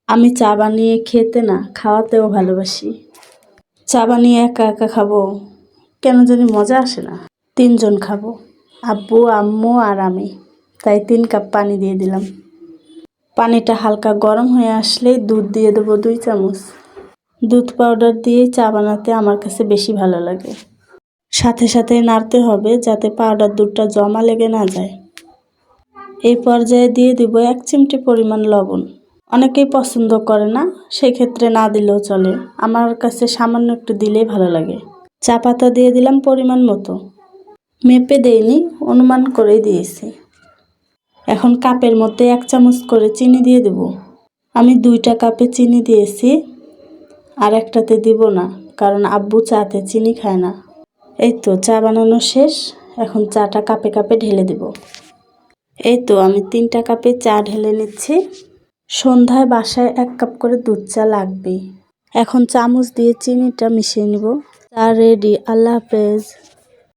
আমি চা বানিয়ে খেতে না খাওয়াতেও ভালোবাসি। চা বানিয়ে একা একা খাবো কেন জানি মজা আসে না। ৩ জন খাবো, আব্বু, আম্মু আর আমি। তাই ৩ কাপ পানি দিয়ে দিলাম। পানিটা হালকা গরম হয়ে আসলেই দুধ দিয়ে দেবো 2 চামচ। দুধ পাউডার দিয়ে চা বানাতে আমার কাছে বেশি ভালো লাগে। সাথে সাথে নাড়তে হবে যাতে পাউডার দুধটা জমা লেগে না যায়। এই পর্যায়ে দিয়ে দিব 1 চিমটি পরিমাণ লবণ। অনেকেই পছন্দ করে না, সেক্ষেত্রে না দিলেও চলে। আমার কাছে সামান্য একটু দিলেই ভালো লাগে। চা পাতা দিয়ে দিলাম পরিমাণ মতো। মেপে দেইনি, অনুমান করেই দিয়েছি। এখন কাপের মধ্যে 1 চামচ করে চিনি দিয়ে দেব। আমি 2টা কাপে চিনি দিয়েছি, আর একটাতে দিব না, কারণ আব্বু চাতে চিনি খায় না। এই তো চা বানানো শেষ। এখন চাটা কাপে কাপে ঢেলে দেব। এই তো আমি 3টা কাপে চা ঢেলে নিচ্ছি। সন্ধ্যায় বাসায় 1 কাপ করে দুধ চা লাগবেই। এখন চামচ দিয়ে চিনিটা মিশিয়ে নিব। চা রেডি। আল্লাহ হাফেজ।